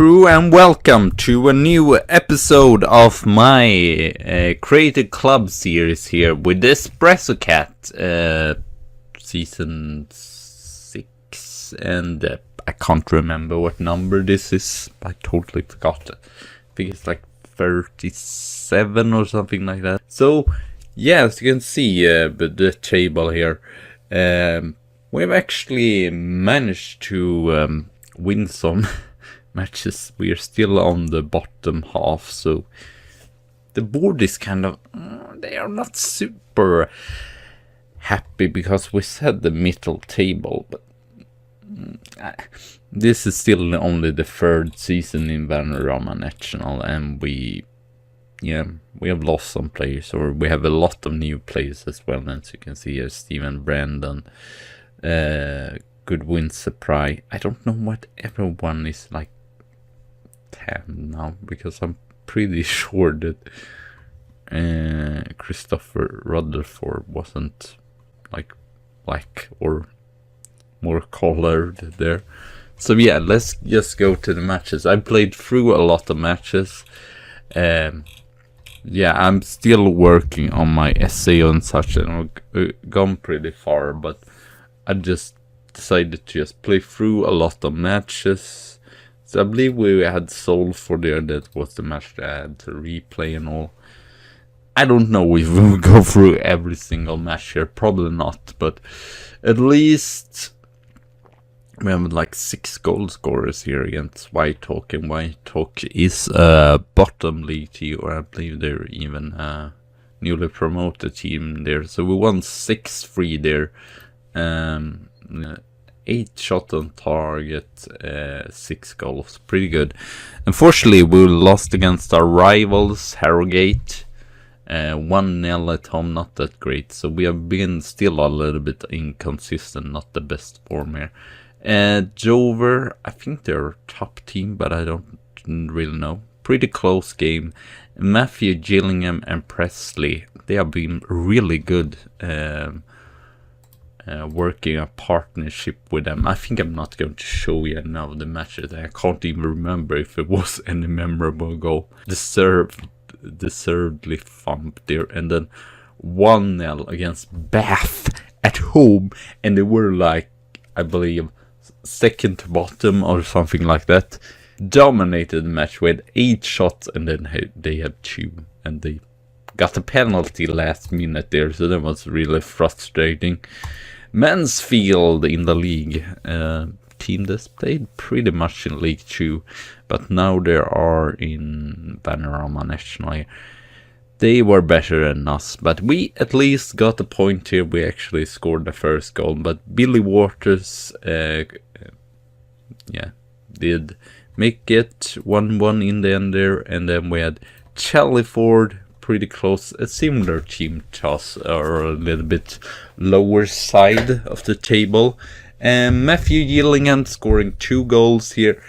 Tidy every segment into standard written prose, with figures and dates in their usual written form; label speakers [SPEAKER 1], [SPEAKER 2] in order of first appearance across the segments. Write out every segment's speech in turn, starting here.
[SPEAKER 1] crew, and welcome to a new episode of my Creative Club series here with EspressoCat season 6, and I can't remember what number this is. I totally forgot. I think it's like 37 or something like that. So yeah, as you can see the table here, we've actually managed to win some matches. We are still on the bottom half, so the board is kind of they are not super happy because we set the middle table, but this is still only the third season in Panorama National, and we have lost some players, or we have a lot of new players as well. As you can see here, Steven, Brandon, Goodwin, Surprise. I don't know what everyone is like 10 now, because I'm pretty sure that Christopher Rutherford wasn't like black or more colored there. So yeah, let's just go to the matches. I played through a lot of matches. Yeah, I'm still working on my essay and such, and I've gone pretty far, but I just decided to just play through a lot of matches. So I believe we had Soul for there. That was the match that I had to replay and all. I don't know if we will go through every single match here. Probably not, but at least we have like 6 goal scorers here against White Hawk, and White Hawk is a bottom league team, or I believe they're even a newly promoted team there. So we won 6-3 there. 8 shot on target, 6 goals, pretty good. Unfortunately, we lost against our rivals, Harrogate, 1-0 at home, not that great. So we have been still a little bit inconsistent, not the best form here. Dover, I think they're top team, but I don't really know. Pretty close game. Matthew, Gillingham, and Presley, they have been really good. Working a partnership with them. I think I'm not going to show you now the matches. I can't even remember if it was any memorable goal. Deservedly thumped there, and then 1-0 against Bath at home, and they were like, I believe, second to bottom or something like that. Dominated the match with 8 shots, and then they had 2, and they got a penalty last minute there, so that was really frustrating. Mansfield in the league, team that's played pretty much in League 2, but now they are in Panorama National. They were better than us, but we at least got a point here. We actually scored the first goal, but Billy Waters did make it 1-1 in the end there, and then we had Chellyford, pretty close, a similar team to us, or a little bit lower side of the table. And Matthew Gillingham scoring 2 goals here.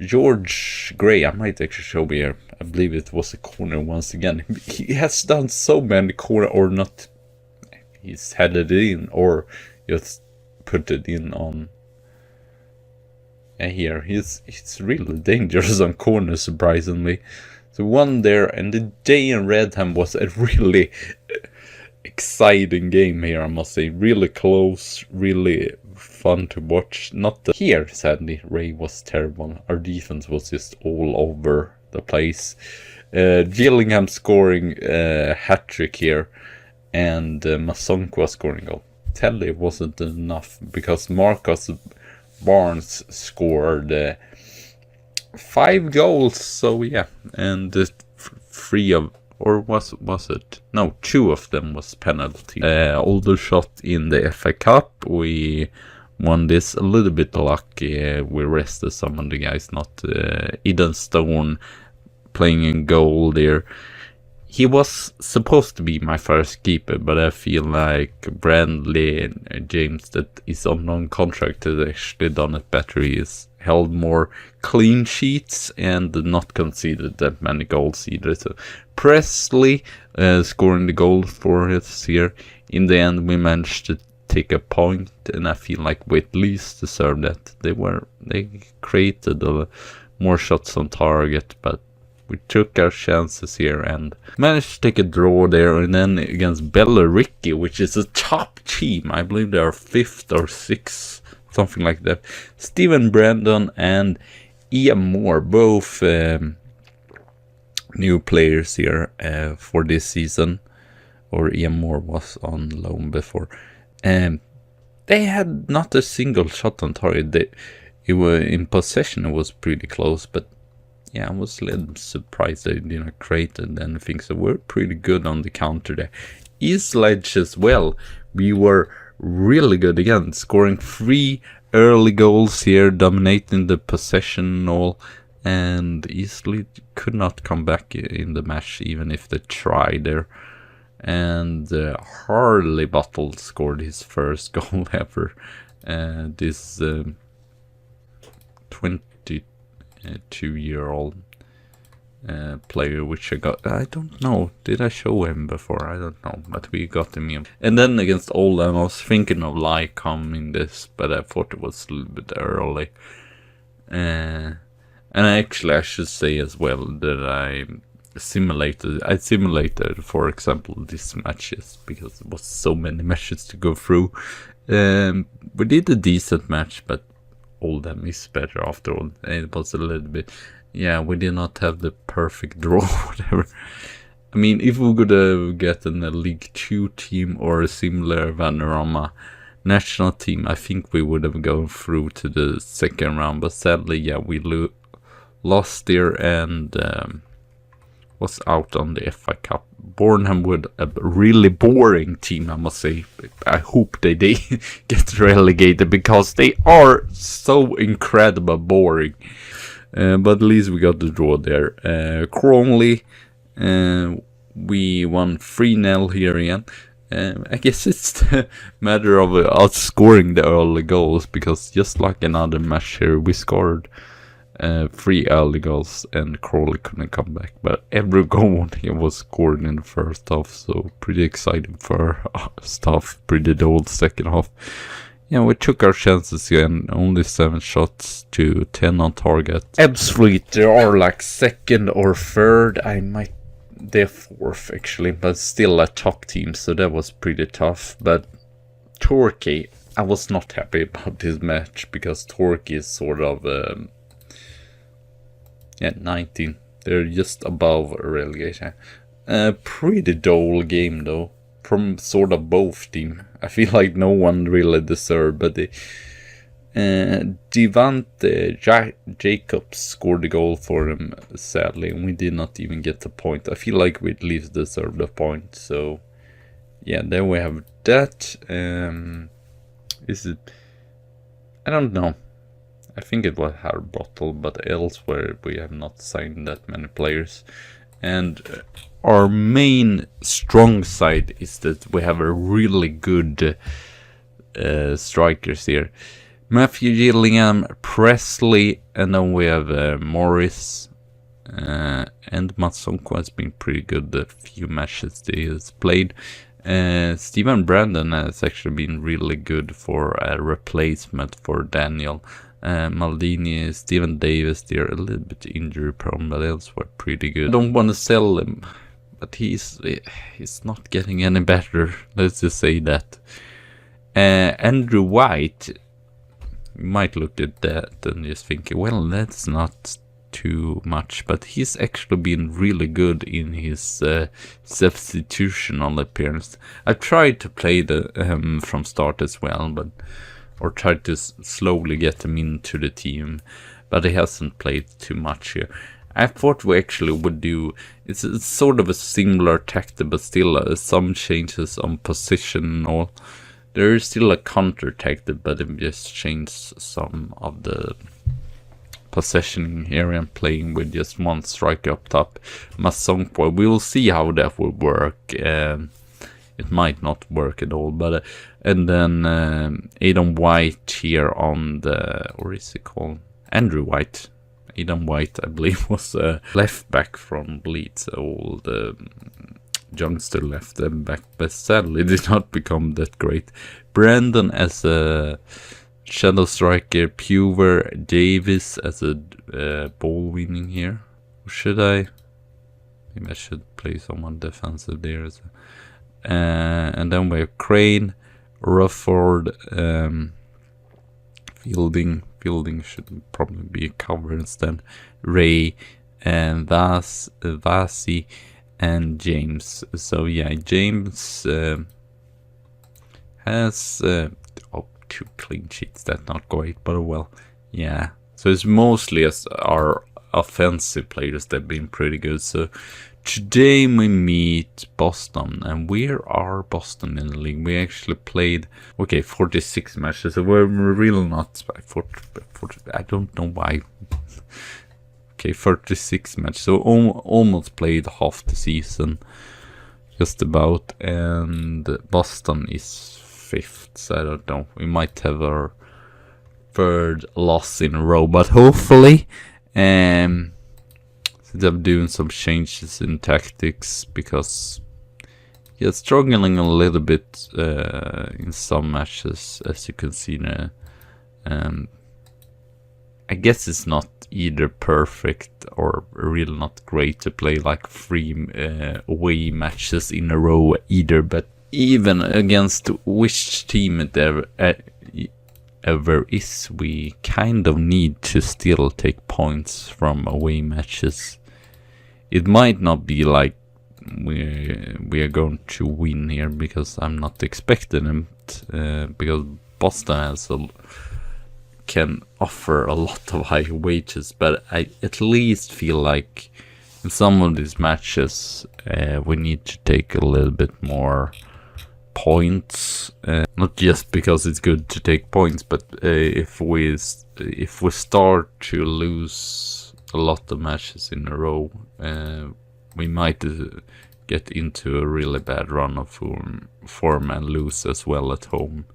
[SPEAKER 1] George Gray, I might actually show you here. I believe it was a corner once again. He has done so many corner, or not. He's headed it in, or just put it in on. And here he's really dangerous on corners, surprisingly. So one there, and the day in Redham was a really exciting game here, I must say. Really close, really fun to watch. Not the here, sadly, Ray was terrible. Our defense was just all over the place. Gillingham scoring a hat-trick here, and Masonqua scoring a goal. Telly wasn't enough, because Marcus Barnes scored 5 goals, so yeah, and 3 of, or was it? No, 2 of them was penalty. Aldershot in the FA Cup, we won this a little bit lucky. We rested some of the guys, not Eden Stone playing in goal there. He was supposed to be my first keeper, but I feel like Brandley and James, that is on non-contract, has actually done it better. He has held more clean sheets and not conceded that many goals either. So Presley scoring the goal for us here. In the end, we managed to take a point, and I feel like we at least deserved that. They created more shots on target, but we took our chances here and managed to take a draw there. And then against Bellericky, which is a top team, I believe they are 5th or 6th, something like that. Steven Brandon and Ian Moore, both new players here for this season. Or Ian Moore was on loan before. They had not a single shot on target. It were in possession, it was pretty close, but yeah, I was a little surprised they didn't create anything, so we're pretty good on the counter there. East Ledge as well, we were really good again, scoring 3 early goals here, dominating the possession and all, and Eastleigh could not come back in the match even if they tried there. And Harley Bottle scored his first goal ever. This 22-year-old player, which I don't know, did I show him before? I don't know, but we got him in. And then against Oldham, I was thinking of Lycombe in this, but I thought it was a little bit early. And actually, I should say as well that I simulated, for example, these matches, because there was so many matches to go through. We did a decent match, but Oldham is better after all. It was a little bit, yeah, we did not have the perfect draw, whatever. I mean, if we could have gotten a League 2 team or a similar Vanarama national team, I think we would have gone through to the second round, but sadly, yeah, we lost there and was out on the FA Cup. Bornham with a really boring team, I must say. I hope they get relegated, because they are so incredible boring. But at least we got the draw there. Cronley, we won 3-0 here again. I guess it's the matter of outscoring the early goals, because just like another match here, we scored 3 early goals and Crawley couldn't come back, but every goal he was scored in the first half, so pretty exciting for stuff. Pretty dull second half. Yeah, we took our chances here, and only 7 shots to 10 on target. Ebbsfleet, they are like 2nd or 3rd. They're 4th actually, but still a top team, so that was pretty tough. But Torquay, I was not happy about this match, because Torquay is sort of 19. They're just above relegation. Pretty dull game though, from sort of both teams. I feel like no one really deserved, but Devante Jacobs scored the goal for them, sadly, and we did not even get the point. I feel like we at least deserved the point, so yeah, there we have that. Is it? I don't know. I think it was Harbottle, but elsewhere we have not signed that many players. And our main strong side is that we have a really good strikers here. Matthew Gillingham, Presley, and then we have Morris. And Matsonko has been pretty good the few matches he has played. Steven Brandon has actually been really good for a replacement for Daniel. Maldini, Stephen Davis, they're a little bit injury prone, but elsewhere pretty good. I don't want to sell him, but he's not getting any better, let's just say that. Andrew White, you might look at that and just think, well, that's not too much, but he's actually been really good in his substitutional appearance. I tried to play from start as well, or tried to slowly get him into the team, but he hasn't played too much here. I thought we actually would do, it's sort of a similar tactic, but still some changes on position and all. There is still a counter tactic, but it just changed some of the possession here and playing with just one striker up top. Masongpo, we will see how that will work. It might not work at all, but and then Adam White here on the, or is it called Andrew White? Adam White, I believe, was left back from Leeds. Old youngster left them back, but sadly did not become that great. Brandon as a shadow striker, Puver Davis as a ball winning here. Or should I? Maybe I should play someone defensive there. And then we have Crane, Rufford, Fielding should probably be a cover instead. Ray, and Vasi, and James. So yeah, James has 2 clean sheets. That's not great, but well, yeah. So it's mostly as our offensive players that have been pretty good. So today we meet Boston, and where are Boston in the league? We actually played 46 matches. So we're really not 40, I don't know why. 36 matches. So almost played half the season, just about. And Boston is 5th. So I don't know. We might have our 3rd loss in a row, but hopefully. Since I'm doing some changes in tactics, because struggling a little bit in some matches, as you can see now. I guess it's not either perfect or really not great to play like 3 away matches in a row either, but even against which team it ever is, we kind of need to still take points from away matches. It might not be like we are going to win here, because I'm not expecting it, because Boston can offer a lot of high wages, but I at least feel like in some of these matches we need to take a little bit more points, not just because it's good to take points, but if we start to lose a lot of matches in a row, we might get into a really bad run of form and lose as well at home.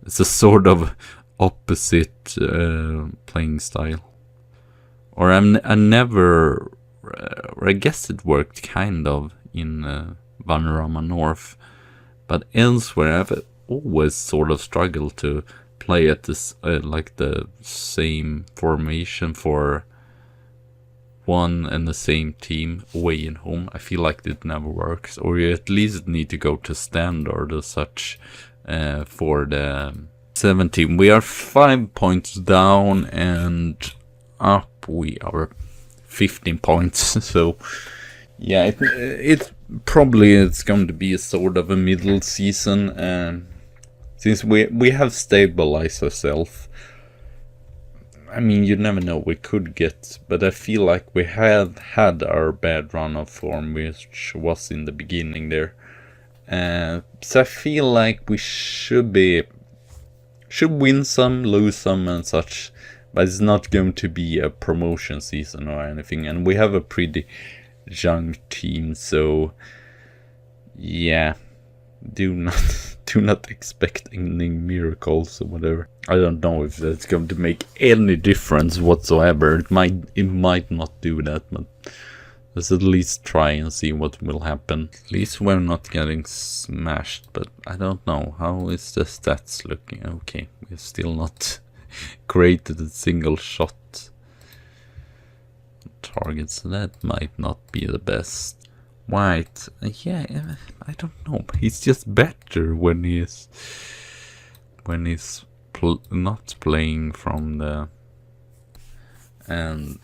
[SPEAKER 1] It's a sort of opposite playing style, or I guess it worked kind of in Vanarama North, but elsewhere I've always sort of struggled to play at this like the same formation for one and the same team away and home. I feel like it never works, or you at least need to go to standard or such for the 17. We are 5 points down, and up we are 15 points. So yeah, it's going to be a sort of a middle season, since we have stabilized ourselves. I mean, you never know, we could get, but I feel like we have had our bad run of form, which was in the beginning there. So I feel like we should win some, lose some and such, but it's not going to be a promotion season or anything, and we have a pretty young team, so yeah, do not expect any miracles or whatever. I don't know if that's going to make any difference whatsoever. It might not do that, but let's at least try and see what will happen. At least we're not getting smashed, but I don't know. How is the stats looking? Okay, we're still not created a single shot target, so that might not be the best. White, yeah, I don't know. He's just better when he's not playing from the, and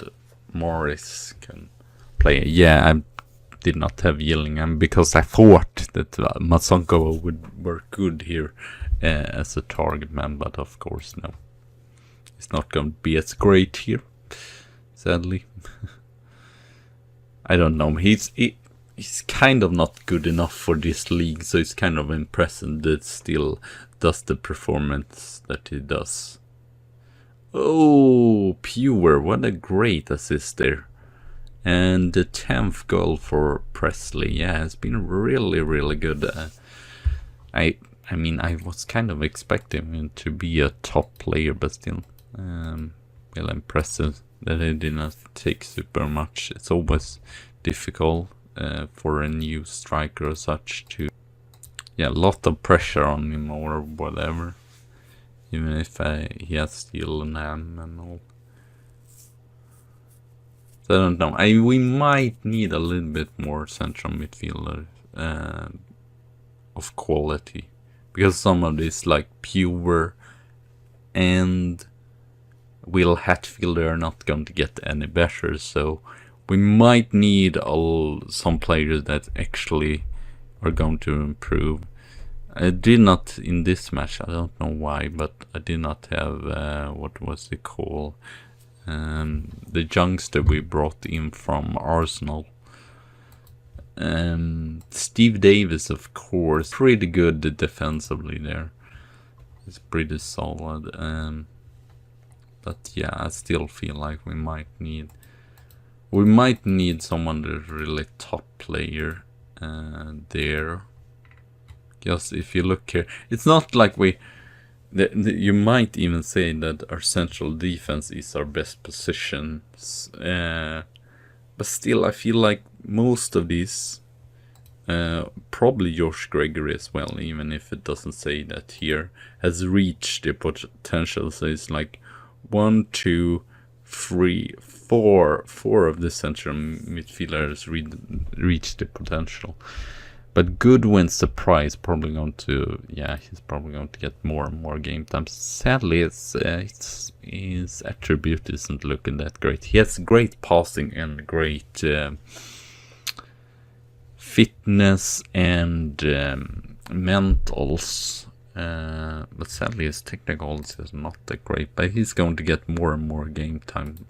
[SPEAKER 1] Morris can play. Yeah, I did not have Yillingham because I thought that Masonko would work good here as a target man, but of course no. It's not going to be as great here, sadly. I don't know. He's kind of not good enough for this league, so it's kind of impressive that still does the performance that he does. Oh, Pure, what a great assist there. And the 10th goal for Presley, yeah, it's been really, really good. I mean, I was kind of expecting him to be a top player, but still, well, impressive that he did not take super much. It's always difficult for a new striker or such to, yeah, a lot of pressure on him or whatever. Even if he has still an M and all. So I don't know. We might need a little bit more central midfielder of quality. Because some of this, like Pure and Will Hatfield, are not going to get any better. So we might need some players that actually are going to improve. I did not in this match, I don't know why, but I did not have, what was it called? The youngster we brought in from Arsenal. Steve Davis, of course, pretty good defensively there. It's pretty solid. But yeah, I still feel like we might need someone that's really top player there. Because if you look here, it's not like you might even say that our central defense is our best position. But still, I feel like most of these, probably Josh Gregory as well, even if it doesn't say that here, has reached their potential. So it's like 1, 2, 3, 4 of the central midfielders reached the potential. But Goodwin's the prize, probably going to, he's probably going to get more and more game time. Sadly, his attribute isn't looking that great. He has great passing and great fitness and mentals. But sadly, his technicals is not that great. But he's going to get more and more game time,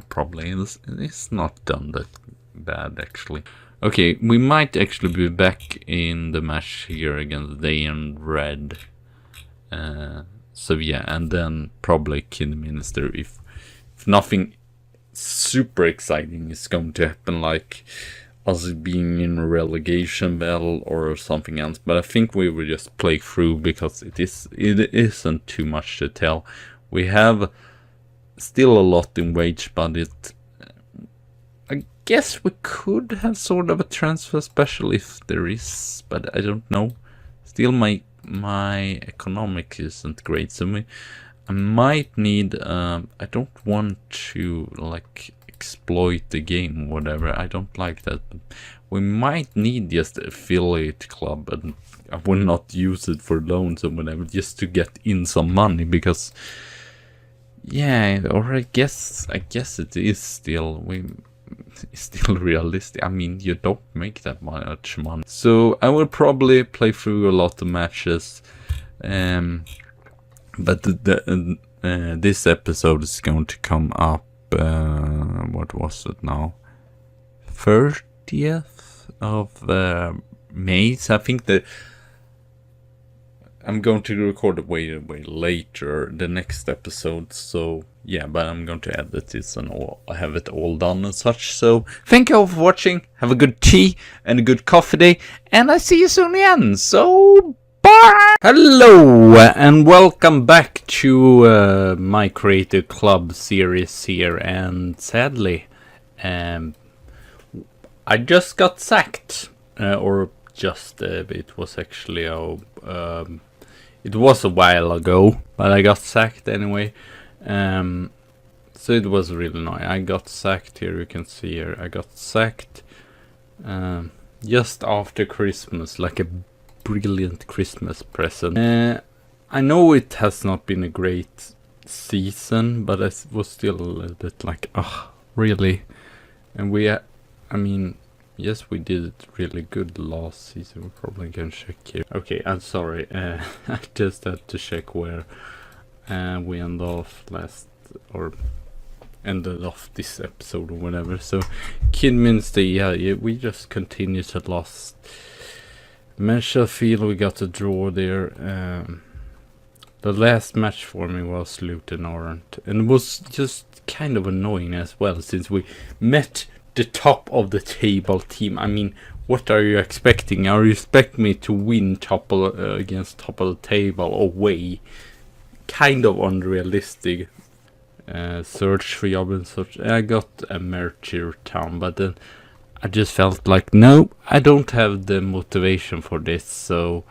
[SPEAKER 1] probably. It's not done that bad, actually. Okay, we might actually be back in the match here against Day and Red. So yeah, and then probably Kidderminster if nothing super exciting is going to happen, like us being in a relegation battle or something else. But I think we will just play through because it isn't too much to tell. We have still a lot in wage budget. Guess we could have sort of a transfer special if there is, but I don't know. Still, my economics isn't great, so I might need. I don't want to like exploit the game, or whatever. I don't like that. We might need just an affiliate club, and I will not use it for loans or whatever, just to get in some money because. Yeah, or I guess it is still it's still realistic. I mean, you don't make that much money. So I will probably play through a lot of matches. But this episode is going to come up, what was it now? 30th of May. So I think that I'm going to record it way later, the next episode. So yeah, but I'm going to edit this and have it all done and such. So thank you all for watching. Have a good tea and a good coffee day, and I see you soon again. So bye. Hello and welcome back to my Creative Club series here. And sadly, I just got sacked, or just it was actually it was a while ago, but I got sacked anyway. So it was really annoying. I got sacked here, you can see here. I got sacked just after Christmas, like a brilliant Christmas present. I know it has not been a great season, but I was still a little bit like, oh, really? And I mean, yes, we did it really good last season. We probably can check here. Okay, I'm sorry. I just had to check where we ended off this episode or whatever. So Kidminster, yeah, we just continued to lost. Mansfield, we got a draw there. The last match for me was Luton Orange, and it was just kind of annoying as well, since we met the top of the table team. I mean, what are you expecting? Are you expecting me to win against top of the table away? Kind of unrealistic. Search for job and such. I got a Merthyr Town, but then I just felt like, no, I don't have the motivation for this. So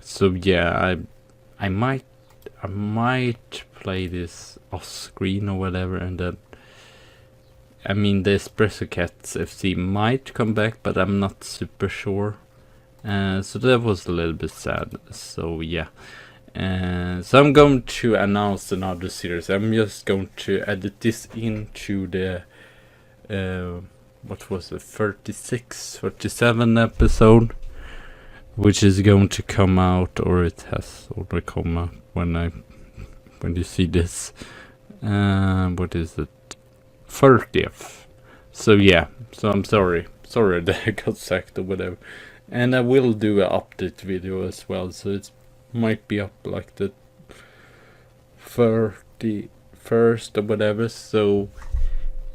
[SPEAKER 1] So yeah, I might play this off screen or whatever, and then I mean the EspressoCats FC might come back, but I'm not super sure. So that was a little bit sad. So yeah. So I'm going to announce another series. I'm just going to edit this into the what was it, 37 episode, which is going to come out, or it has already come out when you see this. What is it? 30th. So yeah. So I'm sorry that I got sacked or whatever. And I will do an update video as well, so it might be up like the 31st or whatever. So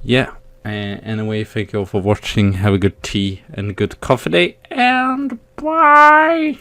[SPEAKER 1] yeah. Anyway, thank you all for watching. Have a good tea and good coffee day, and bye.